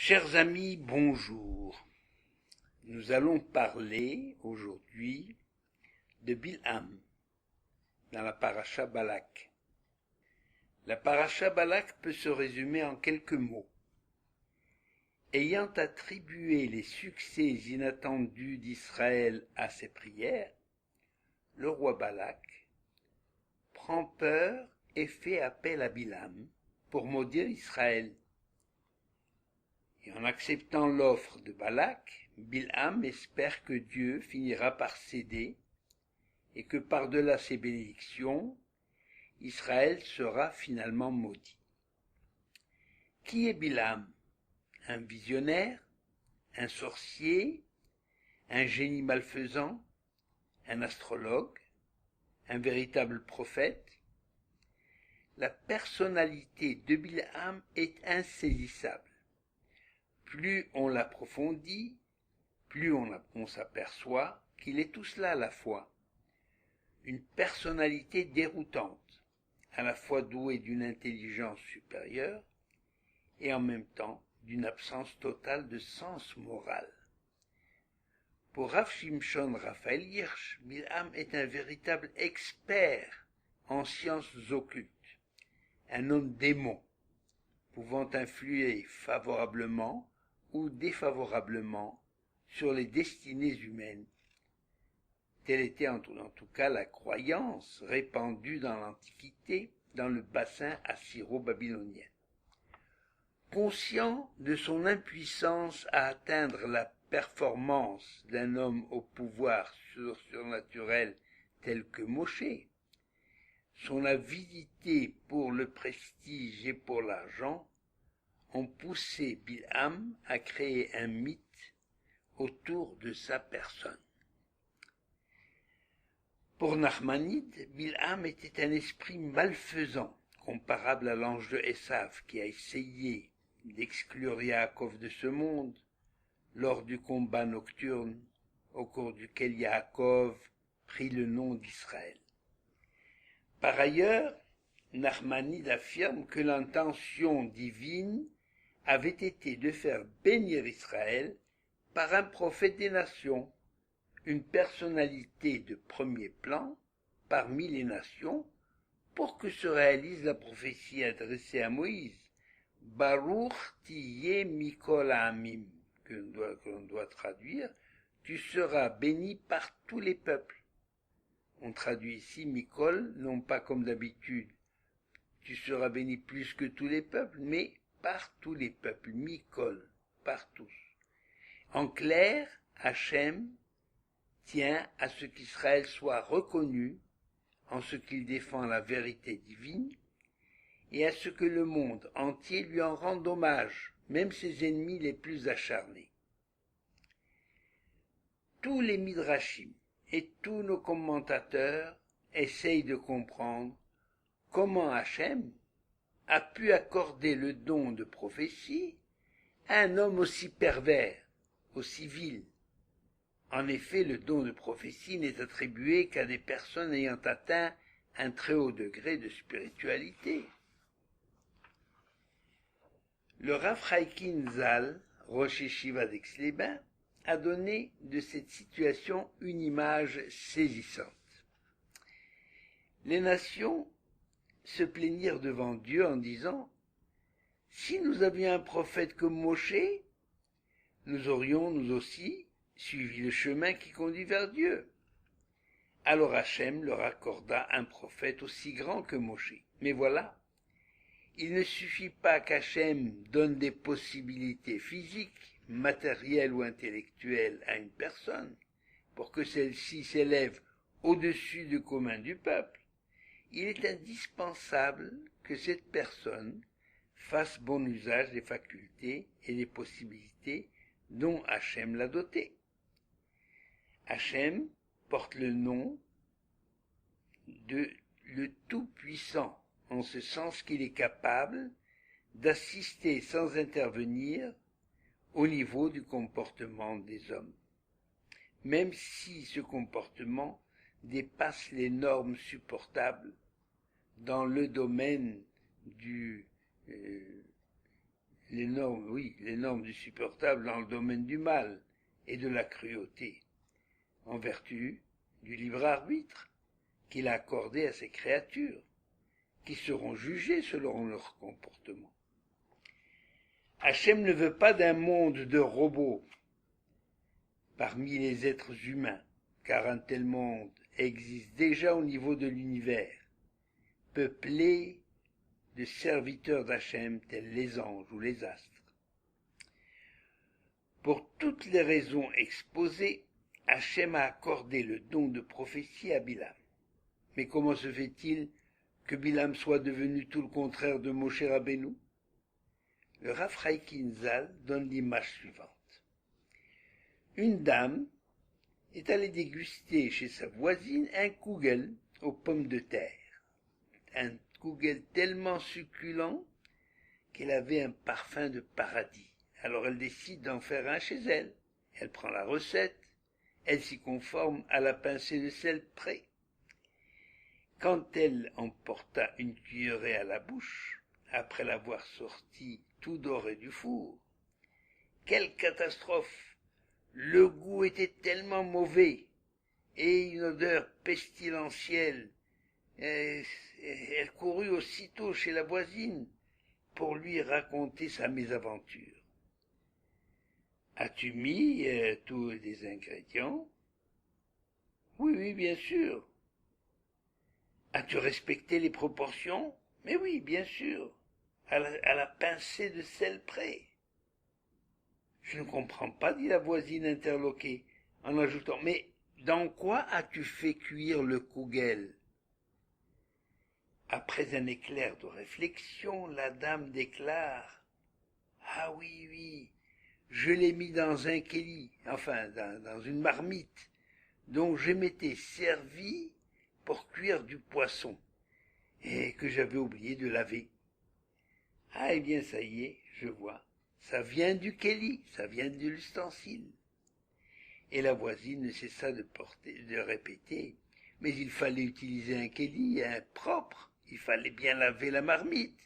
Chers amis, bonjour. Nous allons parler aujourd'hui de Bilham dans la paracha Balak. La paracha Balak peut se résumer en quelques mots. Ayant attribué les succès inattendus d'Israël à ses prières, le roi Balak prend peur et fait appel à Bilham pour maudire Israël. Et en acceptant l'offre de Balak, Bilham espère que Dieu finira par céder et que par-delà ses bénédictions, Israël sera finalement maudit. Qui est Bilham? Un visionnaire? Un sorcier? Un génie malfaisant? Un astrologue? Un véritable prophète? La personnalité de Bilham est insaisissable. Plus on l'approfondit, plus on s'aperçoit qu'il est tout cela à la fois. Une personnalité déroutante, à la fois douée d'une intelligence supérieure et en même temps d'une absence totale de sens moral. Pour Rav Shimshon Raphaël Hirsch, Bilham est un véritable expert en sciences occultes, un homme démon, pouvant influer favorablement ou défavorablement sur les destinées humaines. Telle était en tout cas la croyance répandue dans l'Antiquité, dans le bassin assyro-babylonien. Conscient de son impuissance à atteindre la performance d'un homme au pouvoir surnaturel tel que Moshe, son avidité pour le prestige et pour l'argent ont poussé Bilham à créer un mythe autour de sa personne. Pour Nachmanide, Bilham était un esprit malfaisant, comparable à l'ange de Esav qui a essayé d'exclure Yaakov de ce monde lors du combat nocturne au cours duquel Yaakov prit le nom d'Israël. Par ailleurs, Nachmanide affirme que l'intention divine avait été de faire bénir Israël par un prophète des nations, une personnalité de premier plan parmi les nations, pour que se réalise la prophétie adressée à Moïse, Baruch tiyeh mikol ha'amim, que l'on doit traduire, tu seras béni par tous les peuples. On traduit ici mikol, non pas comme d'habitude, tu seras béni plus que tous les peuples, mais par tous les peuples, mikol, par tous. En clair, Hachem tient à ce qu'Israël soit reconnu en ce qu'il défend la vérité divine et à ce que le monde entier lui en rende hommage, même ses ennemis les plus acharnés. Tous les midrashim et tous nos commentateurs essayent de comprendre comment Hachem a pu accorder le don de prophétie à un homme aussi pervers, aussi vil. En effet, le don de prophétie n'est attribué qu'à des personnes ayant atteint un très haut degré de spiritualité. Le Rav Chaikin Zal, Rosh Yeshiva d'Aix-les-Bains, a donné de cette situation une image saisissante. Les nations se plaignirent devant Dieu en disant « Si nous avions un prophète comme Moshe, nous aurions, nous aussi, suivi le chemin qui conduit vers Dieu. » Alors Hachem leur accorda un prophète aussi grand que Moshe. Mais voilà, il ne suffit pas qu'Hachem donne des possibilités physiques, matérielles ou intellectuelles à une personne pour que celle-ci s'élève au-dessus du commun du peuple. Il est indispensable que cette personne fasse bon usage des facultés et des possibilités dont Hachem l'a doté. Hachem porte le nom de le Tout-Puissant, en ce sens qu'il est capable d'assister sans intervenir au niveau du comportement des hommes, même si ce comportement dépasse les normes supportables dans le domaine les normes du supportable dans le domaine du mal et de la cruauté, en vertu du libre arbitre qu'il a accordé à ses créatures, qui seront jugées selon leur comportement. Hachem ne veut pas d'un monde de robots parmi les êtres humains, car un tel monde existe déjà au niveau de l'univers, peuplé de serviteurs d'Hachem tels les anges ou les astres. Pour toutes les raisons exposées, Hachem a accordé le don de prophétie à Bilam. Mais comment se fait-il que Bilam soit devenu tout le contraire de Moshe Rabbeinu? Le Rav Chaikin Zal donne l'image suivante. Une dame est allée déguster chez sa voisine un kugel aux pommes de terre. Un kugel tellement succulent qu'elle avait un parfum de paradis. Alors elle décide d'en faire un chez elle. Elle prend la recette, elle s'y conforme à la pincée de sel près. Quand elle en porta une cuillerée à la bouche, après l'avoir sorti tout doré du four, quelle catastrophe! Le goût était tellement mauvais, et une odeur pestilentielle. Elle courut aussitôt chez la voisine pour lui raconter sa mésaventure. As-tu mis tous les ingrédients? Oui, bien sûr. As-tu respecté les proportions? Mais oui, bien sûr, à la pincée de sel près. Je ne comprends pas, dit la voisine interloquée, en ajoutant, mais dans quoi as-tu fait cuire le kugel? Après un éclair de réflexion, la dame déclare, ah oui, je l'ai mis dans un kéli, enfin dans une marmite, dont je m'étais servi pour cuire du poisson, et que j'avais oublié de laver. Ah, eh bien, ça y est, je vois. Ça vient du kéli, ça vient de l'ustensile. Et la voisine ne cessa de répéter, mais il fallait utiliser un kéli, un propre, il fallait bien laver la marmite,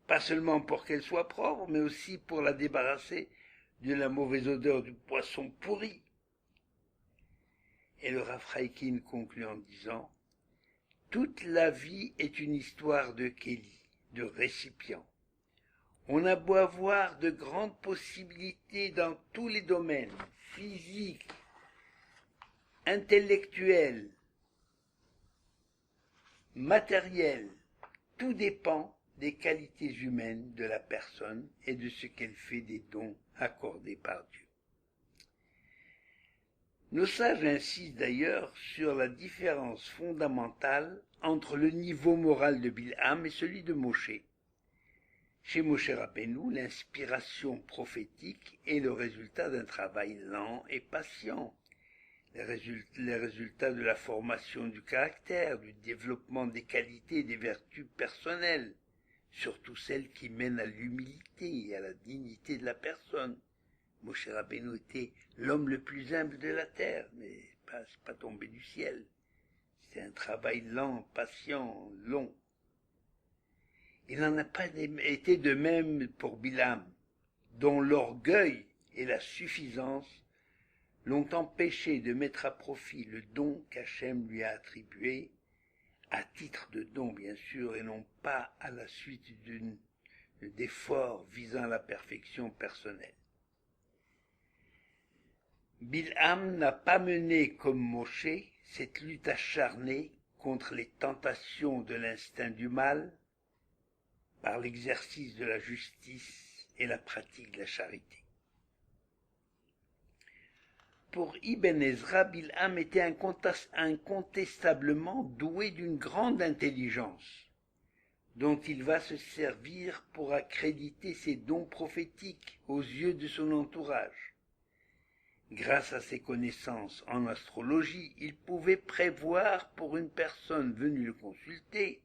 pas seulement pour qu'elle soit propre, mais aussi pour la débarrasser de la mauvaise odeur du poisson pourri. Et le Rav Chaikin conclut en disant, toute la vie est une histoire de kéli, de récipient. On a beau avoir de grandes possibilités dans tous les domaines, physiques, intellectuels, matériels, tout dépend des qualités humaines de la personne et de ce qu'elle fait des dons accordés par Dieu. Nos sages insistent d'ailleurs sur la différence fondamentale entre le niveau moral de Bilham et celui de Moshe. Chez Moshe Rabbeinu, l'inspiration prophétique est le résultat d'un travail lent et patient, les résultats de la formation du caractère, du développement des qualités et des vertus personnelles, surtout celles qui mènent à l'humilité et à la dignité de la personne. Moshe Rabbeinu était l'homme le plus humble de la terre, mais c'est pas tombé du ciel. C'est un travail lent, patient, long. Il n'en a pas été de même pour Bilam, dont l'orgueil et la suffisance l'ont empêché de mettre à profit le don qu'Hachem lui a attribué, à titre de don bien sûr, et non pas à la suite d'efforts visant à la perfection personnelle. Bilham n'a pas mené comme Moshe cette lutte acharnée contre les tentations de l'instinct du mal par l'exercice de la justice et la pratique de la charité. Pour Ibn Ezra, Bilham était incontestablement doué d'une grande intelligence, dont il va se servir pour accréditer ses dons prophétiques aux yeux de son entourage. Grâce à ses connaissances en astrologie, il pouvait prévoir pour une personne venue le consulter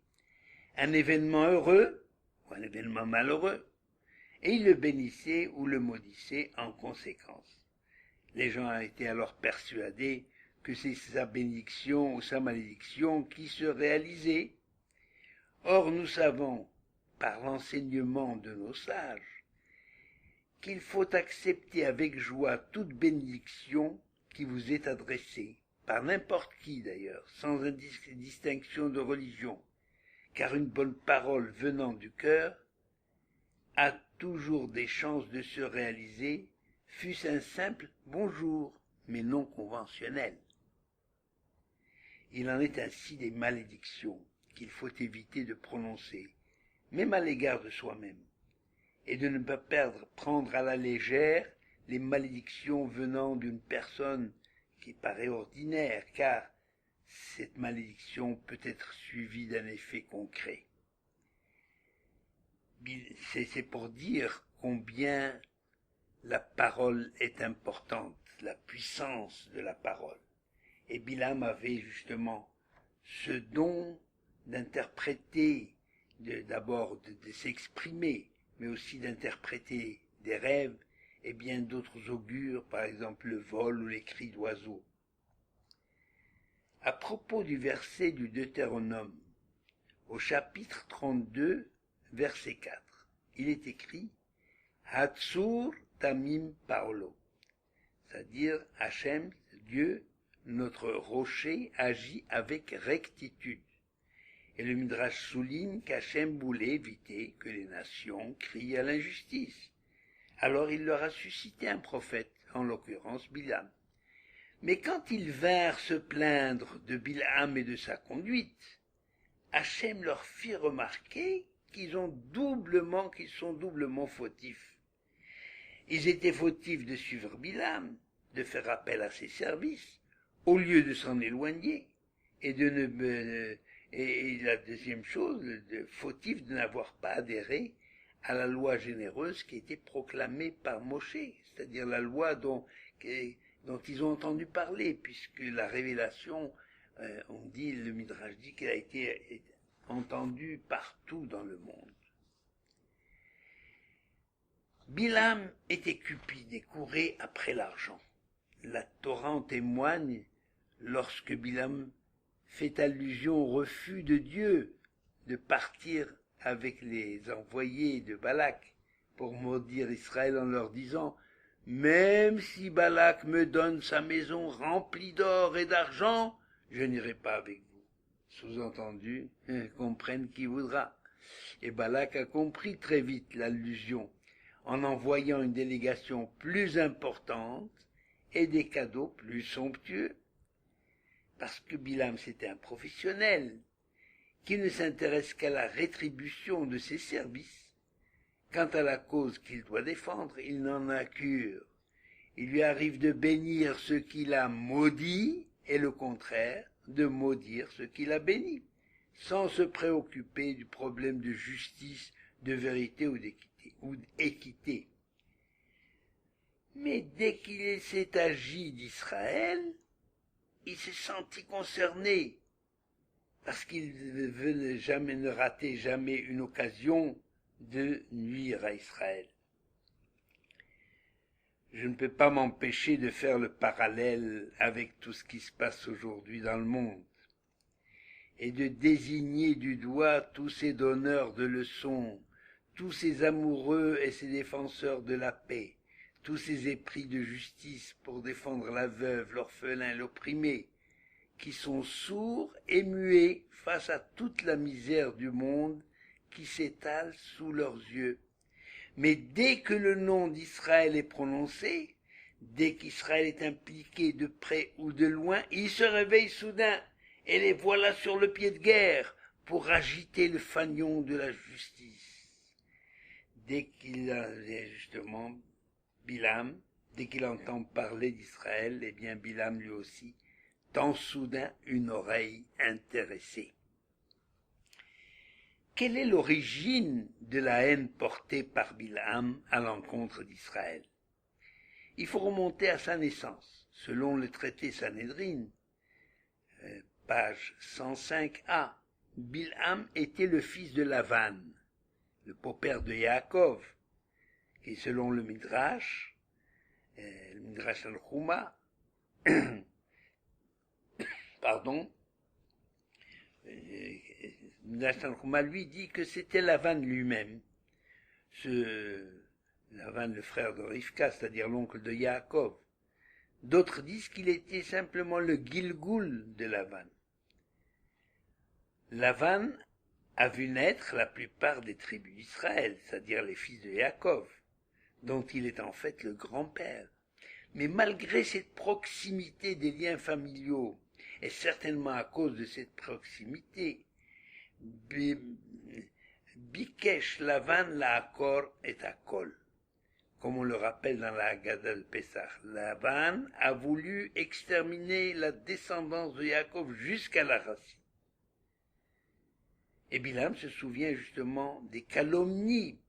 un événement heureux ou un événement malheureux, et il le bénissait ou le maudissait en conséquence. Les gens étaient alors persuadés que c'est sa bénédiction ou sa malédiction qui se réalisait. Or, nous savons, par l'enseignement de nos sages, qu'il faut accepter avec joie toute bénédiction qui vous est adressée, par n'importe qui d'ailleurs, sans distinction de religion, car une bonne parole venant du cœur a toujours des chances de se réaliser, fût-ce un simple bonjour, mais non conventionnel. Il en est ainsi des malédictions qu'il faut éviter de prononcer, même à l'égard de soi-même, et de ne pas prendre à la légère les malédictions venant d'une personne qui paraît ordinaire, car cette malédiction peut être suivie d'un effet concret. C'est pour dire combien la parole est importante, la puissance de la parole. Et Bilam avait justement ce don d'interpréter, d'abord de s'exprimer, mais aussi d'interpréter des rêves et bien d'autres augures, par exemple le vol ou les cris d'oiseaux. À propos du verset du Deutéronome, au chapitre 32, verset 4, il est écrit « Hatsur tamim paolo », c'est-à-dire Hachem, Dieu, notre rocher, agit avec rectitude. Et le Midrash souligne qu'Hachem voulait éviter que les nations crient à l'injustice. Alors il leur a suscité un prophète, en l'occurrence Bilam. Mais quand ils vinrent se plaindre de Bilam et de sa conduite, Hachem leur fit remarquer qu'ils sont doublement fautifs. Ils étaient fautifs de suivre Bilam, de faire appel à ses services, au lieu de s'en éloigner, et la deuxième chose, fautif de n'avoir pas adhéré à la loi généreuse qui était proclamée par Moshe, c'est-à-dire la loi dont ils ont entendu parler, puisque la révélation, le Midrash dit qu'elle a été entendue partout dans le monde. Bilam était cupide et courait après l'argent. La Torah en témoigne lorsque Bilam fait allusion au refus de Dieu de partir avec les envoyés de Balak pour maudire Israël en leur disant « Même si Balak me donne sa maison remplie d'or et d'argent, je n'irai pas avec vous. » Sous-entendu, comprenne qui voudra. Et Balak a compris très vite l'allusion en envoyant une délégation plus importante et des cadeaux plus somptueux. Parce que Bilam, c'était un professionnel qui ne s'intéresse qu'à la rétribution de ses services. Quant à la cause qu'il doit défendre, il n'en a cure. Il lui arrive de bénir ce qu'il a maudit et le contraire, de maudire ce qu'il a béni, sans se préoccuper du problème de justice, de vérité ou d'équité. Mais dès qu'il s'est agi d'Israël, il s'est senti concerné, parce qu'il ne rater jamais une occasion de nuire à Israël. Je ne peux pas m'empêcher de faire le parallèle avec tout ce qui se passe aujourd'hui dans le monde, et de désigner du doigt tous ces donneurs de leçons, tous ces amoureux et ces défenseurs de la paix, tous ces épris de justice pour défendre la veuve, l'orphelin, l'opprimé, qui sont sourds et muets face à toute la misère du monde qui s'étale sous leurs yeux. Mais dès que le nom d'Israël est prononcé, dès qu'Israël est impliqué de près ou de loin, ils se réveillent soudain et les voilà sur le pied de guerre pour agiter le fanion de la justice. Dès qu'il a justement Bilam, dès qu'il entend parler d'Israël, eh bien Bilam lui aussi tend soudain une oreille intéressée. Quelle est l'origine de la haine portée par Bilam à l'encontre d'Israël? Il faut remonter à sa naissance. Selon le traité Sanhédrin, page 105a, Bilam était le fils de Lavan, le beau-père de Yaakov, et selon le Midrash al-Chouma, Midrash al-Chouma lui dit que c'était Lavan lui-même, ce Lavan, le frère de Rivka, c'est-à-dire l'oncle de Yaakov. D'autres disent qu'il était simplement le Gilgoul de Lavan. Lavan a vu naître la plupart des tribus d'Israël, c'est-à-dire les fils de Yaakov, dont il est en fait le grand-père. Mais malgré cette proximité des liens familiaux, et certainement à cause de cette proximité, Bikesh Lavan Laakor et Akol, comme on le rappelle dans la Haggadah de Pessah. Lavan a voulu exterminer la descendance de Yaakov jusqu'à la racine. Et Bilam se souvient justement des calomnies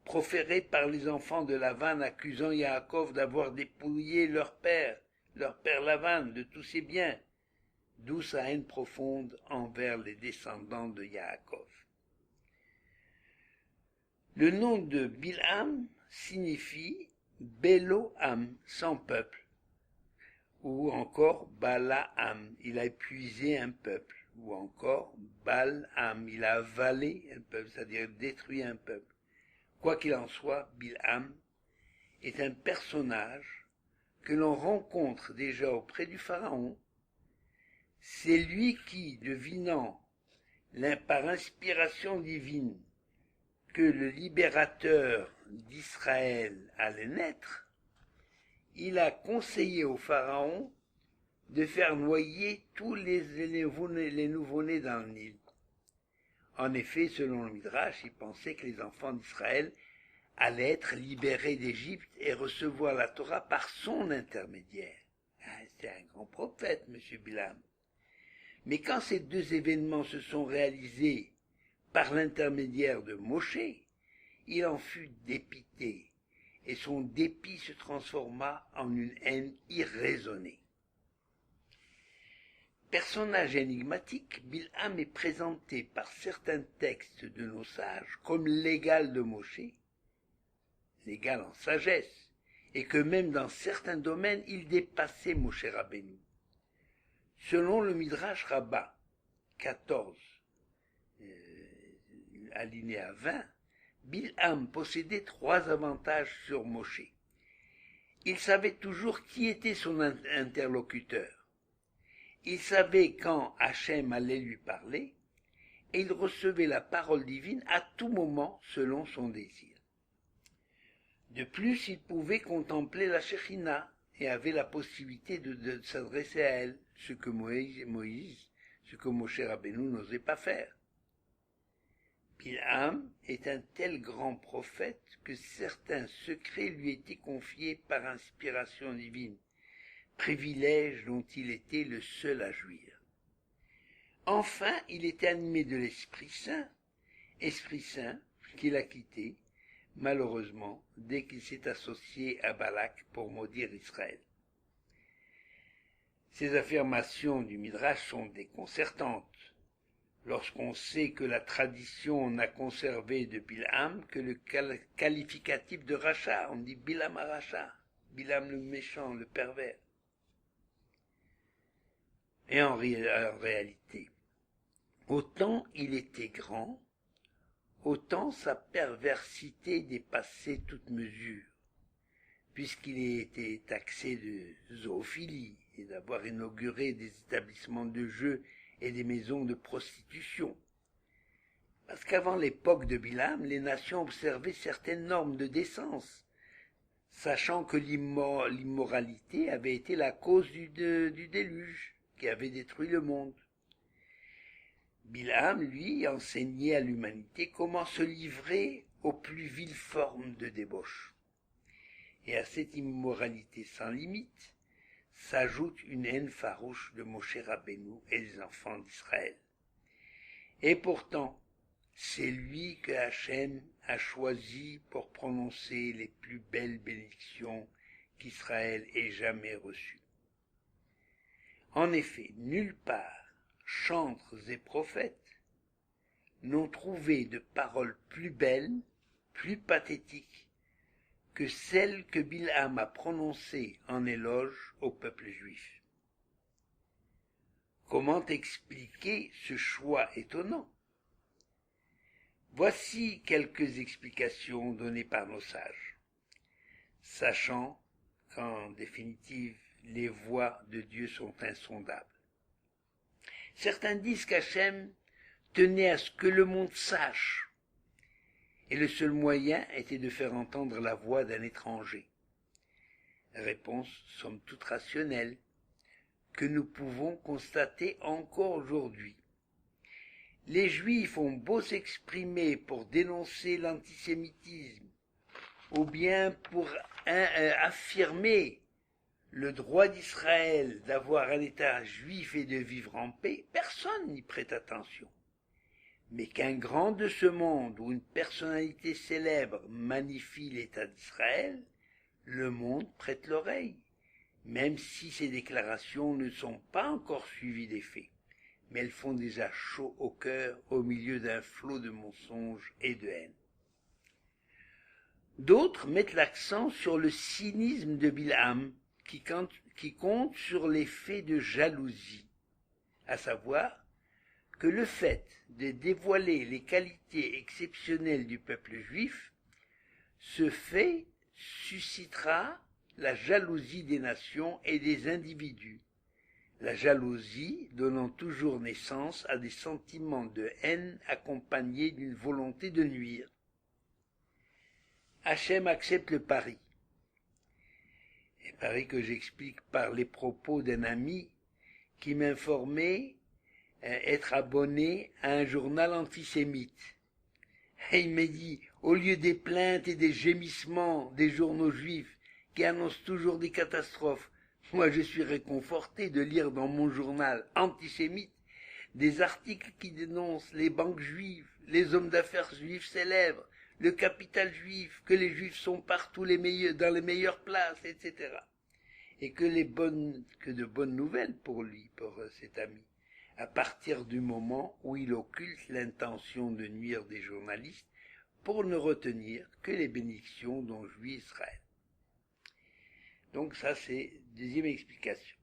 proférées par les enfants de Lavan accusant Yaakov d'avoir dépouillé leur père Lavan de tous ses biens, d'où sa haine profonde envers les descendants de Yaakov. Le nom de Bilham signifie Bélo-Am, sans peuple, ou encore Balaam, il a épuisé un peuple, ou encore Balaam, il a avalé un peuple, c'est-à-dire détruit un peuple. Quoi qu'il en soit, Bilham est un personnage que l'on rencontre déjà auprès du Pharaon. C'est lui qui, devinant par inspiration divine que le libérateur d'Israël allait naître, il a conseillé au Pharaon de faire noyer tous les nouveau-nés dans le Nil. En effet, selon le Midrash, il pensait que les enfants d'Israël allaient être libérés d'Égypte et recevoir la Torah par son intermédiaire. C'est un grand prophète, M. Bilam. Mais quand ces deux événements se sont réalisés par l'intermédiaire de Moshe, il en fut dépité, et son dépit se transforma en une haine irraisonnée. Personnage énigmatique, Bilham est présenté par certains textes de nos sages comme l'égal de Moshe, l'égal en sagesse, et que même dans certains domaines il dépassait Moshe Rabbeinu. Selon le Midrash Rabbah 14, alinéa 20, Bilham possédait 3 avantages sur Moshe. Il savait toujours qui était son interlocuteur. Il savait quand Hachem allait lui parler, et il recevait la parole divine à tout moment selon son désir. De plus, il pouvait contempler la Shekhinah et avait la possibilité de s'adresser à elle, ce que Moshe Rabbeinu n'osait pas faire. Bilham est un tel grand prophète que certains secrets lui étaient confiés par inspiration divine, privilège dont il était le seul à jouir. Enfin, il était animé de l'Esprit Saint qu'il a quitté, malheureusement, dès qu'il s'est associé à Balak pour maudire Israël. Ces affirmations du Midrash sont déconcertantes, lorsqu'on sait que la tradition n'a conservé de Bilham que le qualificatif de Racha. On dit Bilham à Racha, Bilham le méchant, le pervers. Et en réalité, autant il était grand, autant sa perversité dépassait toute mesure, puisqu'il était taxé de zoophilie et d'avoir inauguré des établissements de jeux et des maisons de prostitution. Parce qu'avant l'époque de Bilham, les nations observaient certaines normes de décence, sachant que l'immoralité avait été la cause du déluge qui avait détruit le monde. Bilham, lui, enseignait à l'humanité comment se livrer aux plus viles formes de débauche. Et à cette immoralité sans limite s'ajoute une haine farouche de Moshe Rabbeinu et des enfants d'Israël. Et pourtant, c'est lui que Hachem a choisi pour prononcer les plus belles bénédictions qu'Israël ait jamais reçues. En effet, nulle part, chantres et prophètes n'ont trouvé de paroles plus belles, plus pathétiques, que celles que Bilham a prononcées en éloge au peuple juif. Comment expliquer ce choix étonnant? Voici quelques explications données par nos sages. sachant qu'en définitive, les voies de Dieu sont insondables. Certains disent qu'Hachem tenait à ce que le monde sache, et le seul moyen était de faire entendre la voix d'un étranger. Réponse somme toute rationnelle, que nous pouvons constater encore aujourd'hui. Les Juifs ont beau s'exprimer pour dénoncer l'antisémitisme, ou bien pour affirmer le droit d'Israël d'avoir un État juif et de vivre en paix, personne n'y prête attention. Mais qu'un grand de ce monde ou une personnalité célèbre magnifie l'État d'Israël, le monde prête l'oreille, même si ces déclarations ne sont pas encore suivies des faits, mais elles font déjà chaud au cœur au milieu d'un flot de mensonges et de haine. D'autres mettent l'accent sur le cynisme de Bilham, qui compte sur l'effet de jalousie, à savoir que le fait de dévoiler les qualités exceptionnelles du peuple juif, ce fait suscitera la jalousie des nations et des individus, la jalousie donnant toujours naissance à des sentiments de haine accompagnés d'une volonté de nuire. Hachem accepte le pari. Et pari que j'explique par les propos d'un ami qui m'informait être abonné à un journal antisémite. Et il m'a dit, au lieu des plaintes et des gémissements des journaux juifs qui annoncent toujours des catastrophes, moi je suis réconforté de lire dans mon journal antisémite des articles qui dénoncent les banques juives, les hommes d'affaires juifs célèbres, le capital juif, que les juifs sont partout dans les meilleures places, etc. Et que de bonnes nouvelles pour lui, pour cet ami, à partir du moment où il occulte l'intention de nuire des journalistes pour ne retenir que les bénédictions dont jouit Israël. Donc ça c'est deuxième explication.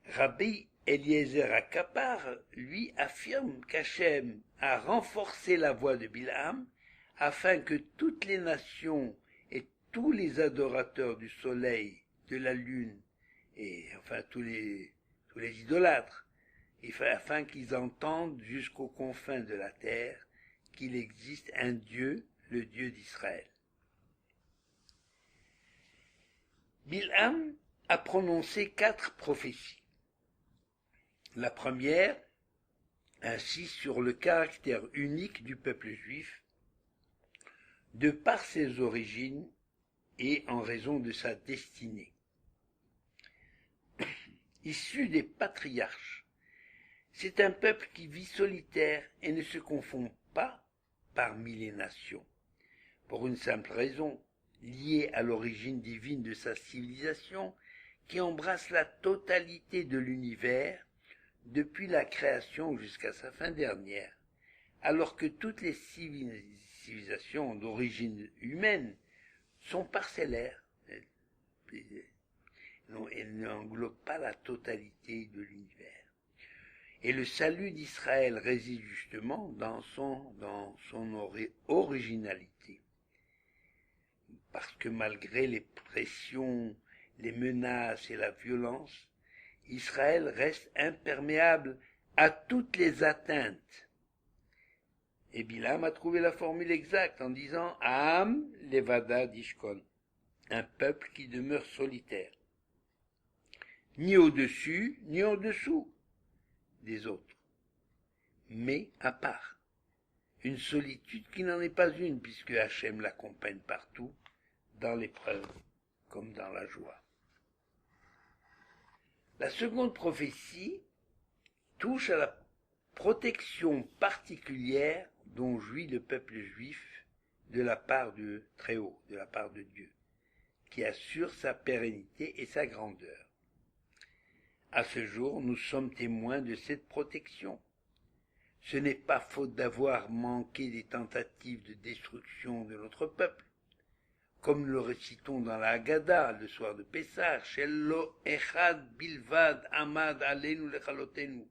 Rabbi Eliezer Akapar, lui, affirme qu'Hachem a renforcé la voix de Bilham afin que toutes les nations et tous les adorateurs du soleil, de la lune, et enfin tous les idolâtres, afin qu'ils entendent jusqu'aux confins de la terre qu'il existe un Dieu, le Dieu d'Israël. Bilham a prononcé 4 prophéties. La première insiste sur le caractère unique du peuple juif, de par ses origines et en raison de sa destinée. Issu des patriarches, c'est un peuple qui vit solitaire et ne se confond pas parmi les nations, pour une simple raison, liée à l'origine divine de sa civilisation, qui embrasse la totalité de l'univers, depuis la création jusqu'à sa fin dernière, alors que toutes les civilisations d'origine humaine sont parcellaires. Elles n'englobent pas la totalité de l'univers. Et le salut d'Israël réside justement dans son originalité. Parce que malgré les pressions, les menaces et la violence, Israël reste imperméable à toutes les atteintes. Et Bilham a trouvé la formule exacte en disant « Am levada dishkon », un peuple qui demeure solitaire, ni au-dessus, ni en-dessous des autres, mais à part. Une solitude qui n'en est pas une, puisque Hachem l'accompagne partout, dans l'épreuve comme dans la joie. La seconde prophétie touche à la protection particulière dont jouit le peuple juif de la part du Très-Haut, de la part de Dieu, qui assure sa pérennité et sa grandeur. À ce jour, nous sommes témoins de cette protection. Ce n'est pas faute d'avoir manqué des tentatives de destruction de notre peuple, comme le récitons dans la Haggadah, le soir de Pessah, Shelo Echad Bilvad Amad Aleinu Lechalotenu.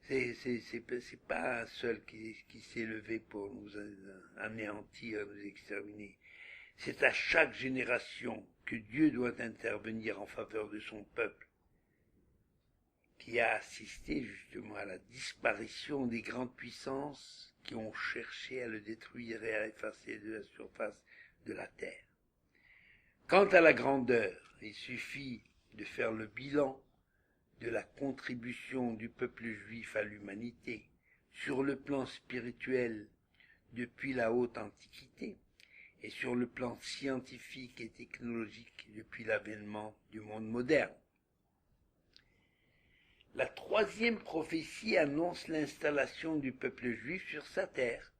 C'est pas un seul qui s'est levé pour nous anéantir, nous exterminer. C'est à chaque génération que Dieu doit intervenir en faveur de son peuple, qui a assisté justement à la disparition des grandes puissances qui ont cherché à le détruire et à l'effacer de la surface de la terre. Quant à la grandeur, il suffit de faire le bilan de la contribution du peuple juif à l'humanité sur le plan spirituel depuis la haute antiquité et sur le plan scientifique et technologique depuis l'avènement du monde moderne. La troisième prophétie annonce l'installation du peuple juif sur sa terre,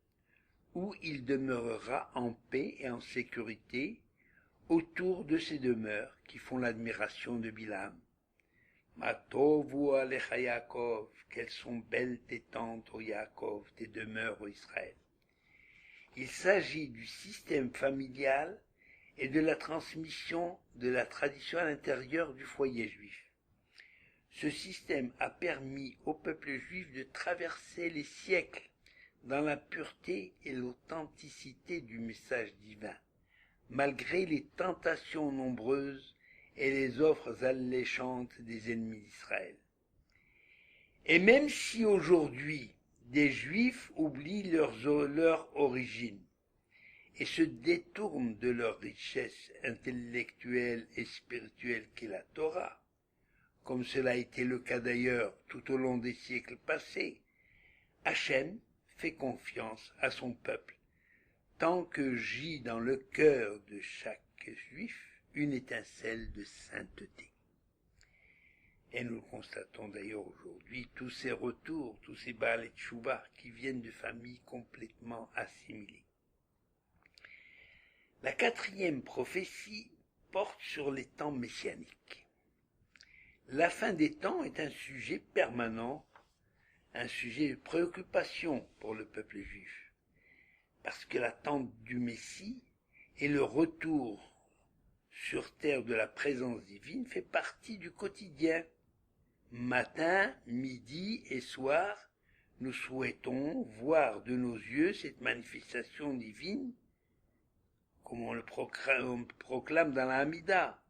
où il demeurera en paix et en sécurité autour de ces demeures qui font l'admiration de Bilam. Matovu alecha Yaakov, quelles sont belles tes tentes, ô Yaakov, tes demeures, ô Israël. Il s'agit du système familial et de la transmission de la tradition à l'intérieur du foyer juif. Ce système a permis au peuple juif de traverser les siècles dans la pureté et l'authenticité du message divin, malgré les tentations nombreuses et les offres alléchantes des ennemis d'Israël. Et même si aujourd'hui des Juifs oublient leur origine et se détournent de leur richesse intellectuelle et spirituelle qu'est la Torah, comme cela a été le cas d'ailleurs tout au long des siècles passés, Hachem fait confiance à son peuple, tant que gît dans le cœur de chaque Juif une étincelle de sainteté. Et nous le constatons d'ailleurs aujourd'hui, tous ces retours, tous ces Baal et Tchouba qui viennent de familles complètement assimilées. La quatrième prophétie porte sur les temps messianiques. La fin des temps est un sujet permanent, un sujet de préoccupation pour le peuple juif, parce que l'attente du Messie et le retour sur terre de la présence divine fait partie du quotidien. Matin, midi et soir, nous souhaitons voir de nos yeux cette manifestation divine, comme on le proclame dans la Hamida.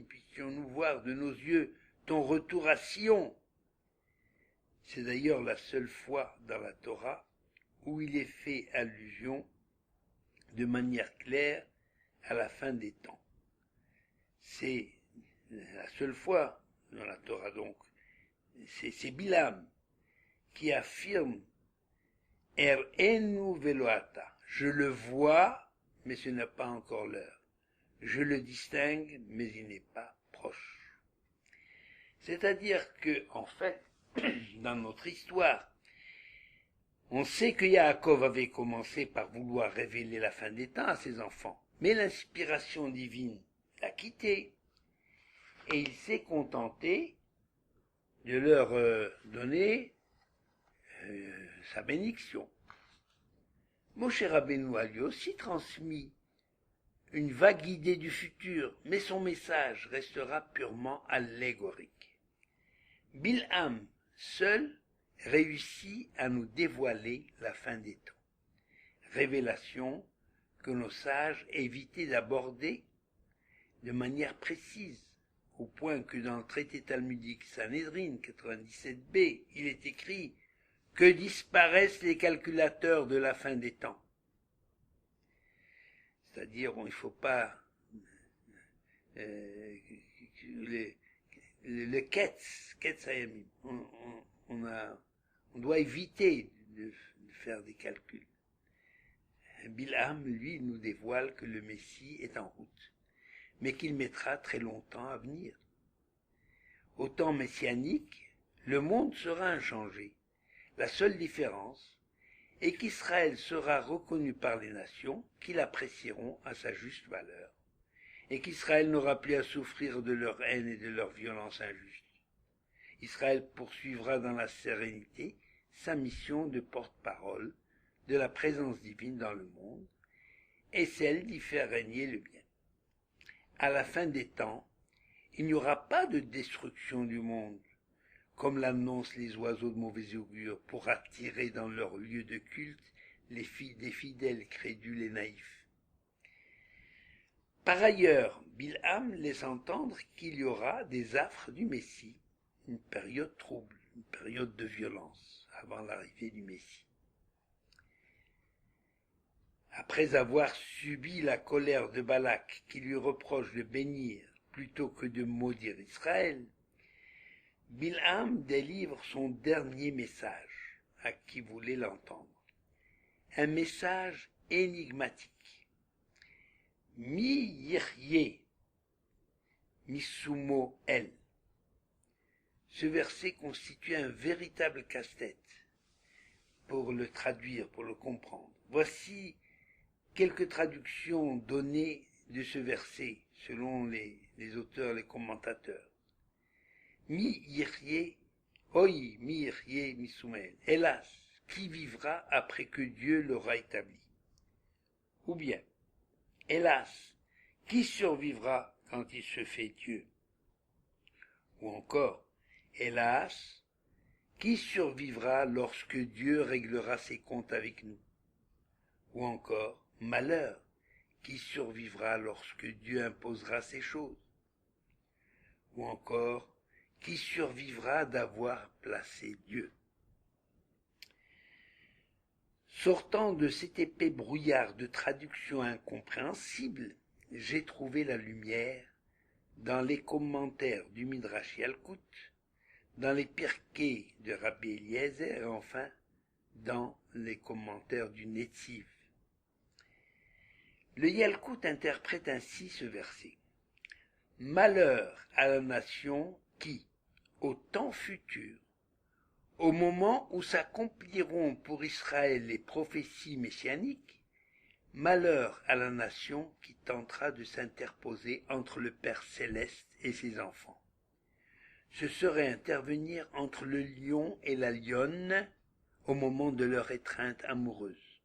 Puissions-nous voir de nos yeux ton retour à Sion. C'est d'ailleurs la seule fois dans la Torah où il est fait allusion de manière claire à la fin des temps. C'est la seule fois dans la Torah donc. C'est Bilam qui affirme Er'enu veloata. Je le vois, mais ce n'est pas encore l'heure. Je le distingue, mais il n'est pas proche. C'est-à-dire que, en fait, dans notre histoire, on sait que Yaakov avait commencé par vouloir révéler la fin des temps à ses enfants, mais l'inspiration divine l'a quitté, et il s'est contenté de leur donner sa bénédiction. Moshe Rabbeinu a lui aussi transmis une vague idée du futur, mais son message restera purement allégorique. Bilham seul réussit à nous dévoiler la fin des temps. Révélation que nos sages évitaient d'aborder de manière précise, au point que dans le traité talmudique Sanhedrin 97b, il est écrit que disparaissent les calculateurs de la fin des temps. C'est-à-dire, il ne faut pas le ketz hayamim. On doit éviter de faire des calculs. Bilham, lui, nous dévoile que le Messie est en route, mais qu'il mettra très longtemps à venir. Au temps messianique, le monde sera inchangé. La seule différence est qu'Israël sera reconnu par les nations qui l'apprécieront à sa juste valeur, et qu'Israël n'aura plus à souffrir de leur haine et de leur violence injuste. Israël poursuivra dans la sérénité sa mission de porte-parole de la présence divine dans le monde, et celle d'y faire régner le bien. À la fin des temps, il n'y aura pas de destruction du monde, comme l'annoncent les oiseaux de mauvais augure, pour attirer dans leur lieu de culte des fidèles crédules et naïfs. Par ailleurs, Bilham laisse entendre qu'il y aura des affres du Messie, une période trouble, une période de violence avant l'arrivée du Messie. Après avoir subi la colère de Balak qui lui reproche de bénir plutôt que de maudire Israël, Bilham délivre son dernier message à qui voulait l'entendre. Un message énigmatique. Mi yirye, misumo el. Ce verset constitue un véritable casse-tête pour le traduire, pour le comprendre. Voici quelques traductions données de ce verset selon les auteurs, les commentateurs. Mi yirye, oi mi yirye misumel. Hélas, qui vivra après que Dieu l'aura établi? Ou bien, hélas, qui survivra quand il se fait Dieu? Ou encore, hélas, qui survivra lorsque Dieu réglera ses comptes avec nous? Ou encore, malheur, qui survivra lorsque Dieu imposera ces choses? Ou encore, qui survivra d'avoir placé Dieu? Sortant de cet épais brouillard de traductions incompréhensibles, j'ai trouvé la lumière dans les commentaires du Midrash Yalkut, dans les Pirkei de Rabbi Eliezer et enfin dans les commentaires du Netziv. Le Yalkut interprète ainsi ce verset. Malheur à la nation qui, au temps futur, au moment où s'accompliront pour Israël les prophéties messianiques, malheur à la nation qui tentera de s'interposer entre le Père céleste et ses enfants. Ce serait intervenir entre le lion et la lionne au moment de leur étreinte amoureuse.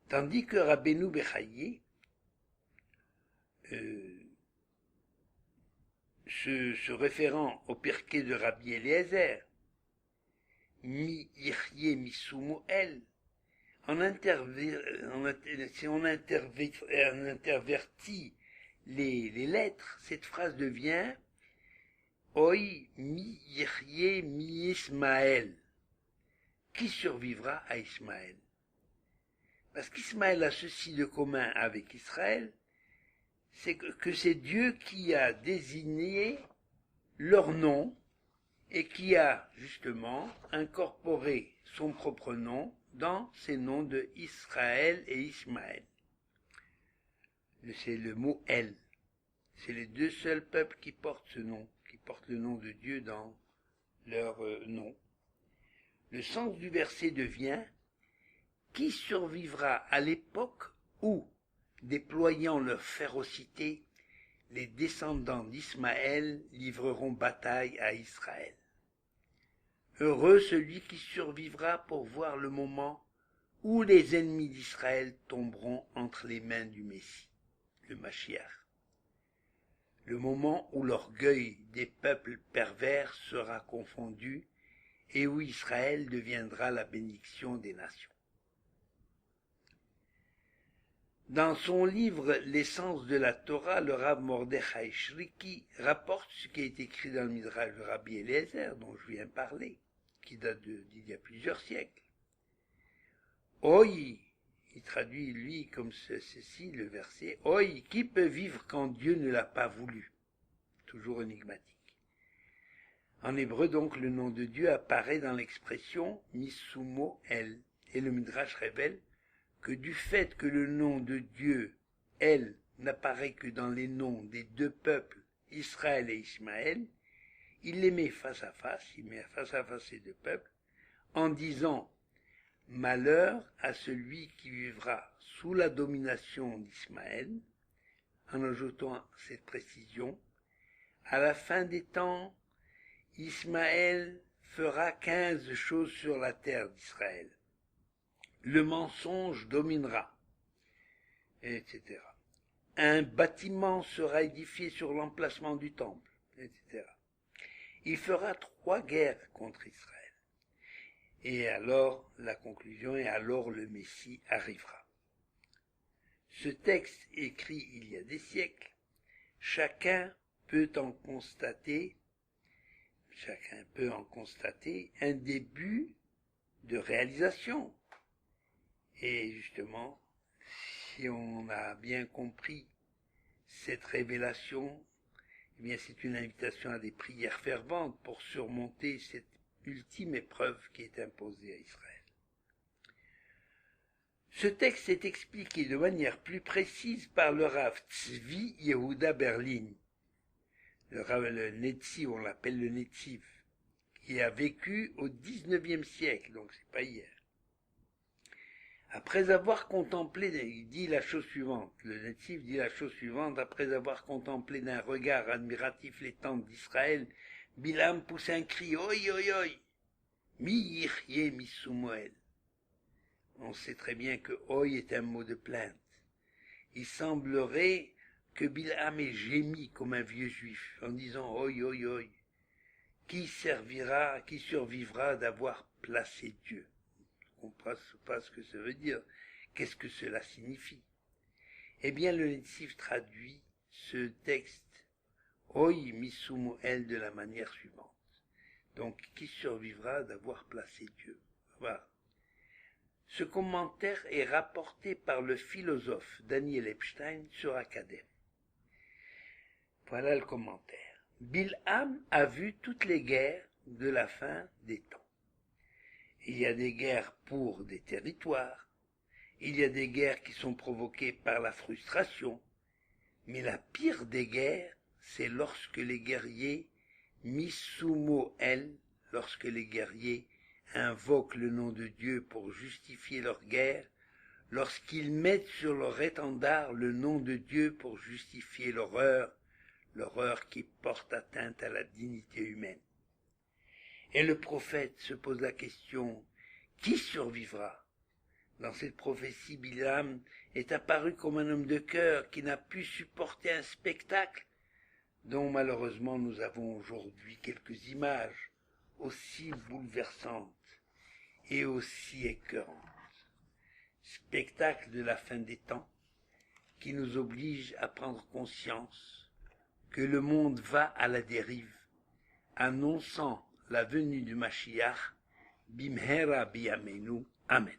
Tandis que Rabbeinu Bechaye se référant au Pirkei de Rabbi Eliezer, mi yirye misumo el, si on intervertit les lettres, cette phrase devient Oi mi yirye mi Ismaël. Qui survivra à Ismaël? Parce qu'Ismaël a ceci de commun avec Israël, c'est que c'est Dieu qui a désigné leur nom et qui a justement incorporé son propre nom dans ces noms de Israël et Ismaël. C'est le mot El. C'est les deux seuls peuples qui portent ce nom, qui portent le nom de Dieu dans leur nom. Le sens du verset devient « Qui survivra à l'époque où, déployant leur férocité, les descendants d'Ismaël livreront bataille à Israël. Heureux celui qui survivra pour voir le moment où les ennemis d'Israël tomberont entre les mains du Messie, le Mashiach. Le moment où l'orgueil des peuples pervers sera confondu et où Israël deviendra la bénédiction des nations. Dans son livre « L'essence de la Torah », le Rav Mordechai Shriki rapporte ce qui est écrit dans le Midrash de Rabbi Eliezer, dont je viens parler, qui date d'il y a plusieurs siècles. Oi, il traduit lui comme ceci le verset, Oi, qui peut vivre quand Dieu ne l'a pas voulu? Toujours énigmatique. En hébreu donc, le nom de Dieu apparaît dans l'expression Misumo El, et le Midrash révèle que du fait que le nom de Dieu, El, n'apparaît que dans les noms des deux peuples, Israël et Ismaël, il les met face à face, il met face à face ces deux peuples, en disant « Malheur à celui qui vivra sous la domination d'Ismaël », en ajoutant cette précision, « À la fin des temps, Ismaël fera 15 choses sur la terre d'Israël. Le mensonge dominera, etc. Un bâtiment sera édifié sur l'emplacement du temple, etc. Il fera 3 guerres contre Israël. Et alors, la conclusion est alors le Messie arrivera. Ce texte écrit il y a des siècles, chacun peut en constater un début de réalisation. Et justement, si on a bien compris cette révélation, eh bien c'est une invitation à des prières ferventes pour surmonter cette ultime épreuve qui est imposée à Israël. Ce texte est expliqué de manière plus précise par le Rav Tzvi Yehuda Berlin, le Netziv, on l'appelle le Netziv, qui a vécu au XIXe siècle, donc c'est pas hier. Après avoir contemplé, il dit la chose suivante, le Netziv dit la chose suivante, après avoir contemplé d'un regard admiratif les tentes d'Israël, Bilam pousse un cri, oi oi oi, mi yichye mi Sumoel. On sait très bien que oi est un mot de plainte. Il semblerait que Bilam ait gémi comme un vieux juif, en disant oi oi oi, qui survivra d'avoir placé Dieu? On ne comprend pas ce que ça veut dire. Qu'est-ce que cela signifie? Eh bien, le Netziv traduit ce texte oi misumuel de la manière suivante. Donc, qui survivra d'avoir placé Dieu? Voilà. Ce commentaire est rapporté par le philosophe Daniel Epstein sur Academ. Voilà le commentaire. Bilham a vu toutes les guerres de la fin des temps. Il y a des guerres pour des territoires, il y a des guerres qui sont provoquées par la frustration, mais la pire des guerres, c'est lorsque les guerriers lorsque les guerriers invoquent le nom de Dieu pour justifier leur guerre, lorsqu'ils mettent sur leur étendard le nom de Dieu pour justifier l'horreur qui porte atteinte à la dignité humaine. Et le prophète se pose la question, qui survivra? Dans cette prophétie, Bilam est apparu comme un homme de cœur qui n'a pu supporter un spectacle dont malheureusement nous avons aujourd'hui quelques images aussi bouleversantes et aussi écœurantes. Spectacle de la fin des temps qui nous oblige à prendre conscience que le monde va à la dérive, annonçant la venue du Mashiach, Bimhera Biyamenu. Amen.